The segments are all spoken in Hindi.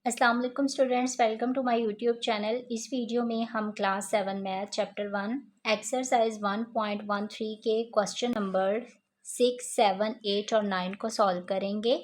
अस्सलाम वालेकुम students, welcome to my YouTube channel. इस वीडियो में हम क्लास 7 मैथ चैप्टर 1 एक्सरसाइज 1.13 के क्वेश्चन नंबर 6, 7, 8 और 9 को सॉल्व करेंगे।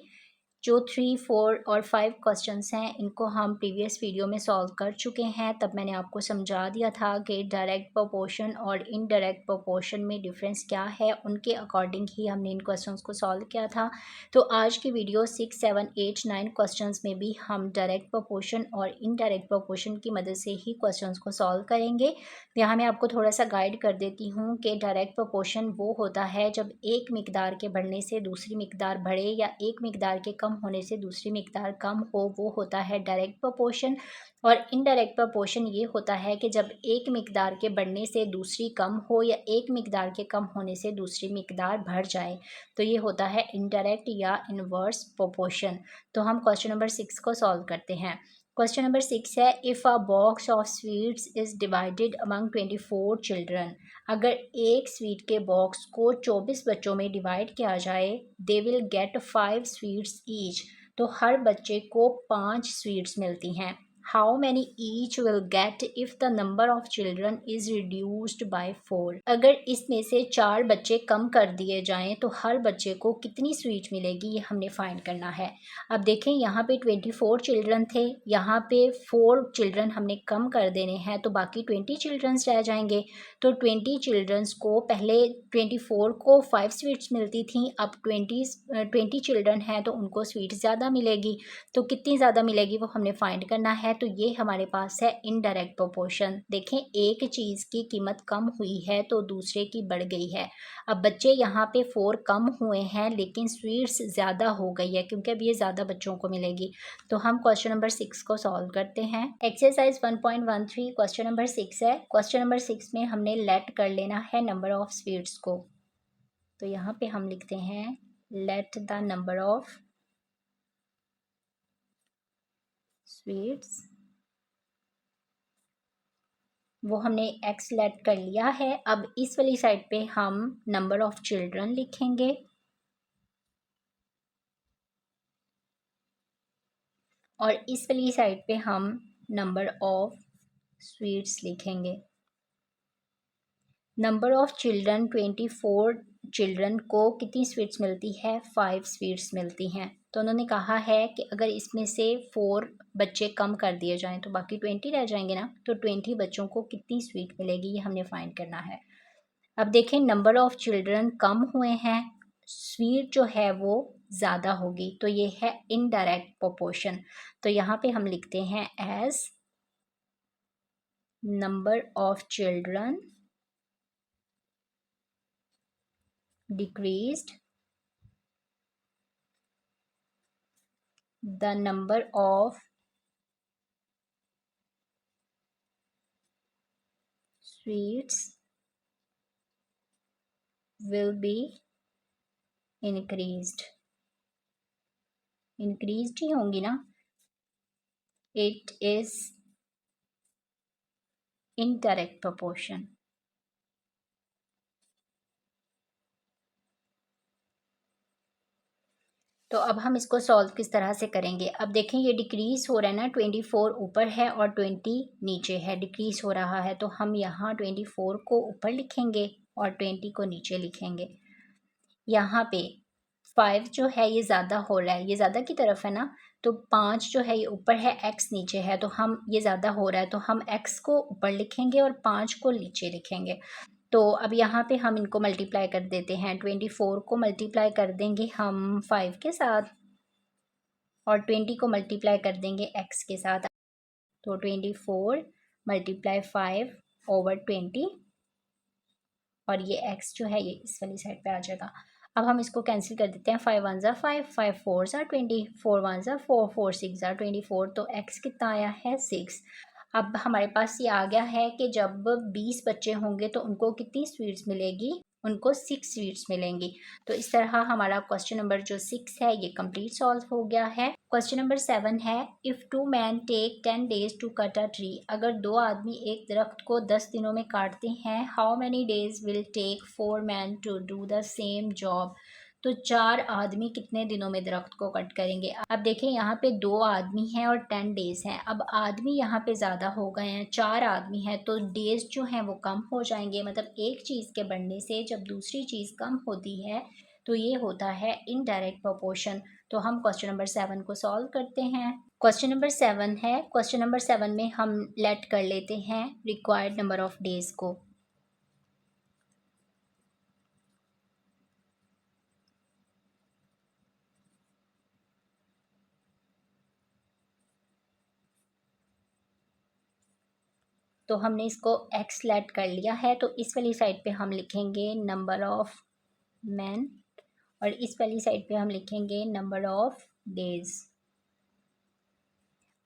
जो 3, 4 और 5 क्वेश्चंस हैं इनको हम प्रीवियस वीडियो में सॉल्व कर चुके हैं। तब मैंने आपको समझा दिया था कि डायरेक्ट प्रोपोर्शन और इनडायरेक्ट प्रोपोर्शन में डिफरेंस क्या है, उनके अकॉर्डिंग ही हमने इन क्वेश्चंस को सॉल्व किया था। तो आज की वीडियो 6, 7, 8, 9 क्वेश्चंस में भी हम डायरेक्ट प्रोपोर्शन और इनडायरेक्ट प्रोपोर्शन की मदद से ही क्वेश्चंस को सॉल्व करेंगे। यहाँ मैं आपको थोड़ा सा गाइड कर देती हूँ कि डायरेक्ट प्रोपोर्शन वो होता है जब एक मिकदार के बढ़ने से दूसरी मिकदार बढ़े या एक मिकदार के कम होने से दूसरी मिकदार कम हो, वो होता है डायरेक्ट प्रोपोर्शन। और इनडायरेक्ट प्रोपोर्शन ये होता है कि जब एक मिकदार के बढ़ने से दूसरी कम हो या एक मिकदार के कम होने से दूसरी मिकदार बढ़ जाए, तो ये होता है इनडायरेक्ट या इनवर्स प्रोपोर्शन। तो हम क्वेश्चन नंबर 6 को सॉल्व करते हैं। क्वेश्चन नंबर 6 है, if a box of sweets is divided among 24 children. अगर एक स्वीट के बॉक्स को 24 बच्चों में डिवाइड किया जाए, they will get 5 sweets each. तो हर बच्चे को 5 स्वीट्स मिलती हैं। How many each will get if the number of children is reduced by 4। अगर इसमें से 4 बच्चे कम कर दिए जाएं तो हर बच्चे को कितनी स्वीट मिलेगी, ये हमने फाइंड करना है। अब देखें, यहाँ पे 24 चिल्ड्रन थे, यहाँ पे 4 चिल्ड्रन हमने कम कर देने हैं तो बाकी 20 चिल्ड्रंस रह जाएंगे। तो 20 चिल्ड्रंस को पहले 24 को 5 स्वीट्स मिलती थी, अब 20 चिल्ड्रन हैं तो उनको स्वीट ज़्यादा मिलेगी। तो कितनी ज़्यादा मिलेगी वो हमने फाइंड करना है। तो ये हमारे पास है इनडायरेक्ट प्रोपोर्शन। देखें, एक चीज़ की कीमत कम हुई है तो दूसरे की बढ़ गई है। अब बच्चे यहाँ पे 4 कम हुए हैं लेकिन स्वीट्स ज़्यादा हो गई है क्योंकि अब ये ज़्यादा बच्चों को मिलेगी। तो हम क्वेश्चन नंबर 6 को सॉल्व करते हैं। एक्सरसाइज 1.13 क्वेश्चन नंबर 6 है। क्वेश्चन नंबर 6 में हमने लेट कर लेना है नंबर ऑफ स्वीट्स को। तो यहाँ पे हम लिखते हैं let the number of sweets, वो हमने एक्स लेट कर लिया है। अब इस वाली साइड पे हम नंबर ऑफ चिल्ड्रन लिखेंगे और इस वाली साइड पे हम नंबर ऑफ स्वीट्स लिखेंगे। नंबर ऑफ चिल्ड्रन 24 चिल्ड्रन को कितनी स्वीट्स मिलती है, 5 स्वीट्स मिलती हैं। तो उन्होंने कहा है कि अगर इसमें से 4 बच्चे कम कर दिए जाएं तो बाकी 20 रह जाएंगे ना। तो 20 बच्चों को कितनी स्वीट मिलेगी, ये हमने फाइंड करना है। अब देखें, नंबर ऑफ चिल्ड्रन कम हुए हैं, स्वीट जो है वो ज़्यादा होगी, तो ये है इनडायरेक्ट प्रोपोर्शन। तो यहाँ पे हम लिखते हैं as number of children decreased, the number of sweets will be increased। increased ही होंगी ना। it is indirect proportion। तो अब हम इसको सॉल्व किस तरह से करेंगे। अब देखें, ये डिक्रीज हो रहा है ना, 24 ऊपर है और 20 नीचे है, डिक्रीज हो रहा है। तो हम यहाँ 24 को ऊपर लिखेंगे और 20 को नीचे लिखेंगे। यहाँ पे 5 जो है ये ज़्यादा हो रहा है, ये ज़्यादा की तरफ है ना। तो 5 जो है ये ऊपर है, x नीचे है, तो हम ये ज़्यादा हो रहा है तो हम x को ऊपर लिखेंगे और 5 को नीचे लिखेंगे। तो अब यहाँ पे हम इनको मल्टीप्लाई कर देते हैं। 24 को मल्टीप्लाई कर देंगे हम 5 के साथ और 20 को मल्टीप्लाई कर देंगे x के साथ। तो 24 मल्टीप्लाई 5 ओवर 20 और ये x जो है ये इस वाली साइड पे आ जाएगा। अब हम इसको कैंसिल कर देते हैं। 5 1 ज़ा 5, 5 4 ज़ा 20, 4 1 ज़ा 4, 4 6 ज़ा 24। तो x कितना आया है 6। अब हमारे पास ये आ गया है कि जब 20 बच्चे होंगे तो उनको कितनी स्वीट्स मिलेगी, उनको 6 स्वीट्स मिलेंगी। तो इस तरह हमारा क्वेश्चन नंबर जो 6 है ये कंप्लीट सॉल्व हो गया है। क्वेश्चन नंबर 7 है, if 2 man take 10 days to cut a tree. अगर 2 आदमी एक दरख्त को 10 दिनों में काटते हैं, how many days will take 4 man to do the same job. तो 4 आदमी कितने दिनों में दरख्त को कट करेंगे। अब देखें यहाँ पे 2 आदमी हैं और 10 डेज़ हैं। अब आदमी यहाँ पे ज़्यादा हो गए हैं, 4 आदमी हैं, तो डेज़ जो हैं वो कम हो जाएंगे। मतलब एक चीज़ के बढ़ने से जब दूसरी चीज़ कम होती है तो ये होता है इनडायरेक्ट प्रोपोर्शन। तो हम क्वेश्चन नंबर 7 को सॉल्व करते हैं। क्वेश्चन नंबर 7 है। क्वेश्चन नंबर 7 में हम लेट कर लेते हैं रिक्वायर्ड नंबर ऑफ डेज़ को। तो हमने इसको एक्स लेट कर लिया है, तो इस वाली साइड पे हम लिखेंगे नंबर ऑफ मैन और इस वाली साइड पे हम लिखेंगे नंबर ऑफ डेज।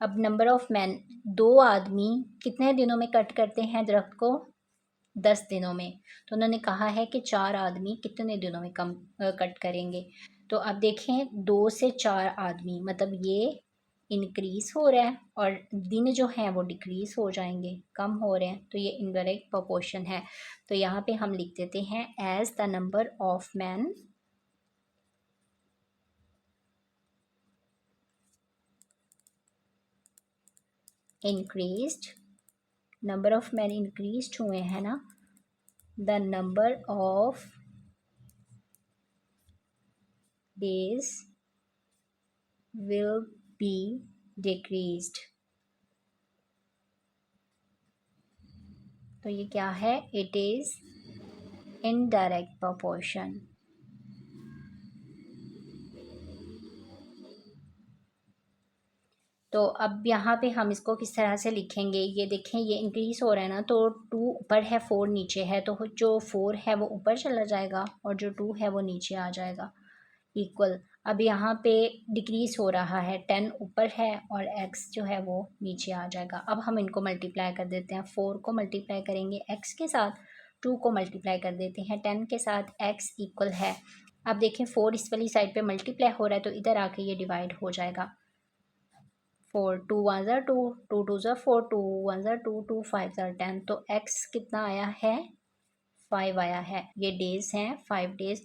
अब नंबर ऑफ मैन, 2 आदमी कितने दिनों में कट करते हैं दरख्त को? 10 दिनों में। तो उन्होंने कहा है कि 4 आदमी कितने दिनों में कट करेंगे। तो अब देखें 2 से 4 आदमी, मतलब ये इंक्रीज हो रहा है और दिन जो हैं वो डिक्रीज हो जाएंगे, कम हो रहे हैं, तो ये इनडायरेक्ट प्रोपोर्शन है। तो यहाँ पे हम लिख देते हैं as the number of man increased, number of man increased हुए हैं ना, the number of days will be decreased। तो ये क्या है? It is indirect proportion. तो अब यहाँ पे हम इसको किस तरह से लिखेंगे, ये देखें ये इंक्रीज हो रहा है ना, तो 2 ऊपर है 4 नीचे है, तो जो 4 है वो ऊपर चला जाएगा और जो 2 है वो नीचे आ जाएगा, इक्वल। अब यहाँ पे डिक्रीज हो रहा है, 10 ऊपर है और x जो है वो नीचे आ जाएगा। अब हम इनको मल्टीप्लाई कर देते हैं, 4 को मल्टीप्लाई करेंगे x के साथ, 2 को मल्टीप्लाई कर देते हैं 10 के साथ, x इक्वल है। अब देखें 4 इस वाली साइड पे मल्टीप्लाई हो रहा है तो इधर आके ये डिवाइड हो जाएगा। 4 2 1 ज़ा 2, 2 2 ज़ा 4, 2 1 ज़ा 2, 2 5 ज़ा 10, तो x कितना आया है? 5 आया है। ये डेज हैं 5 डेज।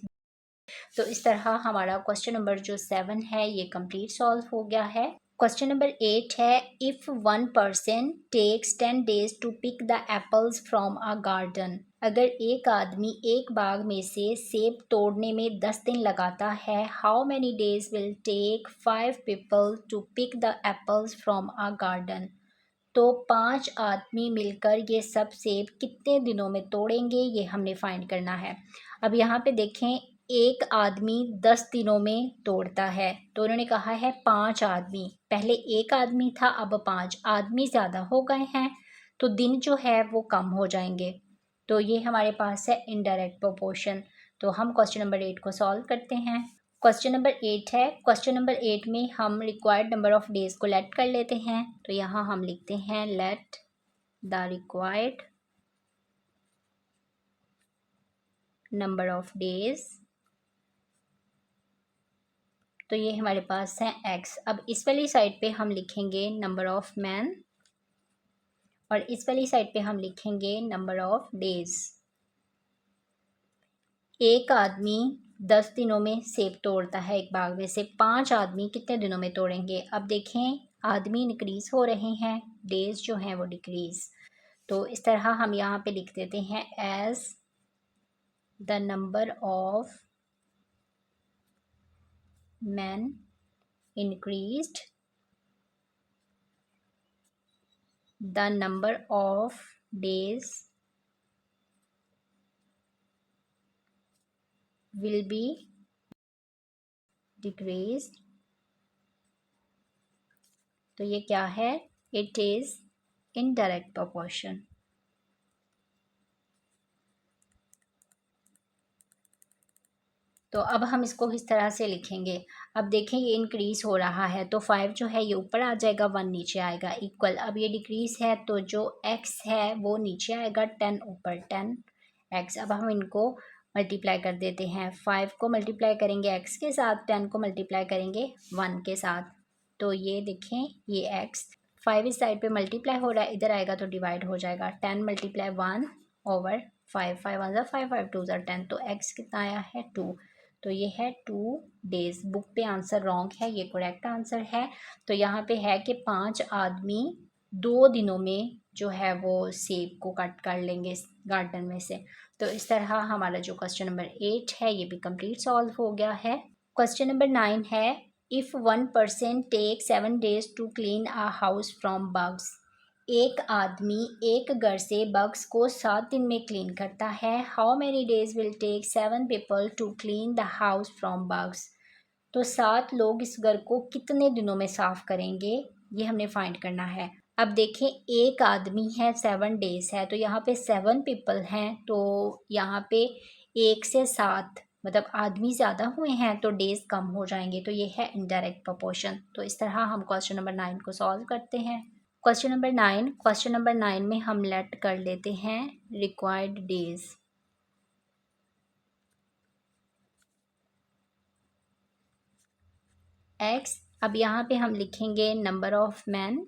तो इस तरह हमारा क्वेश्चन नंबर जो 7 है ये कंप्लीट सॉल्व हो गया है। क्वेश्चन नंबर 8 है, if 1 person takes 10 days to pick the apples from a garden. अगर एक आदमी एक बाग में से सेब तोड़ने में 10 दिन लगाता है, how many days will take 5 people to pick the apples from a garden. तो 5 आदमी मिलकर ये सब सेब कितने दिनों में तोड़ेंगे, ये हमने फाइंड करना है। अब यहाँ पे देखें, एक आदमी 10 दिनों में तोड़ता है, तो उन्होंने कहा है 5 आदमी, पहले एक आदमी था अब 5 आदमी ज़्यादा हो गए हैं, तो दिन जो है वो कम हो जाएंगे। तो ये हमारे पास है इनडायरेक्ट प्रोपोर्शन। तो हम क्वेश्चन नंबर 8 को सॉल्व करते हैं। क्वेश्चन नंबर 8 है। क्वेश्चन नंबर 8 में हम रिक्वायर्ड नंबर ऑफ डेज को लेट कर लेते हैं। तो यहाँ हम लिखते हैं let the required number of days. तो ये हमारे पास है x। अब इस वाली साइड पे हम लिखेंगे नंबर ऑफ मैन और इस वाली साइड पे हम लिखेंगे नंबर ऑफ डेज। एक आदमी 10 दिनों में सेब तोड़ता है एक बाग में से, 5 आदमी कितने दिनों में तोड़ेंगे। अब देखें आदमी इंक्रीज हो रहे हैं, डेज जो हैं वो डिक्रीज। तो इस तरह हम यहाँ पे लिख देते हैं as the number of man increased, the number of days will be decreased। तो ये क्या है? It is indirect proportion. तो अब हम इसको इस तरह से लिखेंगे। अब देखें ये इंक्रीज हो रहा है, तो 5 जो है ये ऊपर आ जाएगा, 1 नीचे आएगा, इक्वल। अब ये डिक्रीज है तो जो x है वो नीचे आएगा, 10 ऊपर, 10 x। अब हम इनको मल्टीप्लाई कर देते हैं, 5 को मल्टीप्लाई करेंगे x के साथ, 10 को मल्टीप्लाई करेंगे 1 के साथ। तो ये देखें ये x, 5 इस साइड पे मल्टीप्लाई हो रहा है, इधर आएगा तो डिवाइड हो जाएगा, 10 मल्टीप्लाई 1 ओवर 5, 5 1 ज़ा 5, 5 2 ज़ा 10, तो x कितना आया है 2। तो ये है 2 डेज। बुक पे आंसर रॉन्ग है, ये करेक्ट आंसर है। तो यहाँ पे है कि 5 आदमी 2 दिनों में जो है वो सेब को कट कर लेंगे गार्डन में से। तो इस तरह हमारा जो क्वेश्चन नंबर 8 है ये भी कंप्लीट सॉल्व हो गया है। क्वेश्चन नंबर 9 है, if 1 person take 7 days to clean a house from bugs. एक आदमी एक घर से बग्स को 7 दिन में क्लीन करता है। How many days will take 7 people to clean the house from bugs. तो 7 लोग इस घर को कितने दिनों में साफ करेंगे, ये हमने फाइंड करना है। अब देखें, एक आदमी है, 7 डेज है, तो यहाँ पे 7 people हैं, तो यहाँ पे 1 से 7 मतलब आदमी ज़्यादा हुए हैं तो डेज कम हो जाएंगे। तो ये है इनडायरेक्ट प्रोपोर्शन। तो इस तरह हम क्वेश्चन नंबर 9 को सॉल्व करते हैं। क्वेश्चन नंबर 9 में हम लेट कर लेते हैं रिक्वायर्ड डेज। एक्स। अब यहाँ पे हम लिखेंगे नंबर ऑफ मैन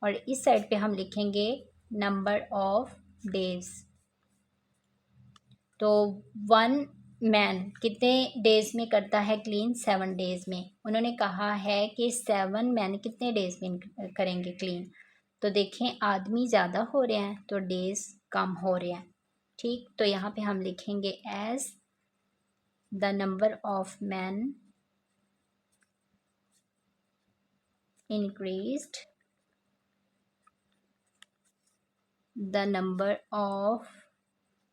और इस साइड पे हम लिखेंगे नंबर ऑफ डेज। तो 1 मैन कितने डेज में करता है क्लीन? 7 डेज में। उन्होंने कहा है कि 7 मैन कितने डेज में करेंगे क्लीन। तो देखें, आदमी ज़्यादा हो रहे हैं तो डेज कम हो रहे हैं। ठीक, तो यहाँ पे हम लिखेंगे as the number of man increased, the number of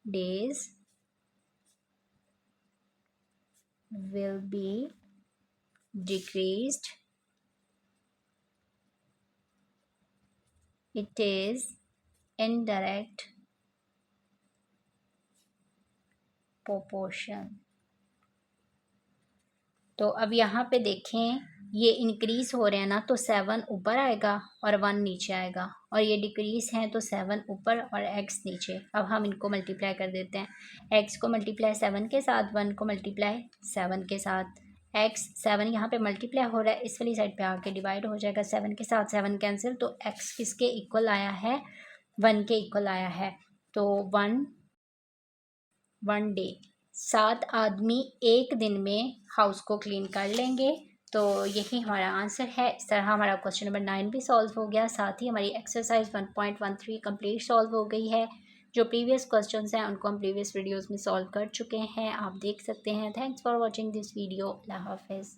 days will be decreased. It is indirect proportion. तो अब यहाँ पे देखें, ये इंक्रीज हो रहे हैं ना, तो 7 ऊपर आएगा और 1 नीचे आएगा, और ये डिक्रीज हैं तो 7 ऊपर और x नीचे। अब हम इनको मल्टीप्लाई कर देते हैं। x को मल्टीप्लाई 7 के साथ, 1 को मल्टीप्लाई 7 के साथ। x 7 यहाँ पे मल्टीप्लाई हो रहा है, इस वाली साइड पे आके डिवाइड हो जाएगा। 7 के साथ 7 कैंसिल, तो x किसके इक्वल आया है? 1 के इक्वल आया है। तो 1 डे, 7 आदमी एक दिन में हाउस को क्लीन कर लेंगे। तो यही हमारा आंसर है। इस तरह हमारा क्वेश्चन नंबर 9 भी सॉल्व हो गया। साथ ही हमारी एक्सरसाइज 1.13 कंप्लीट सॉल्व हो गई है। जो प्रीवियस क्वेश्चंस हैं उनको हम प्रीवियस वीडियोस में सॉल्व कर चुके हैं, आप देख सकते हैं। Thanks for watching this video. अल्लाह हाफिज़।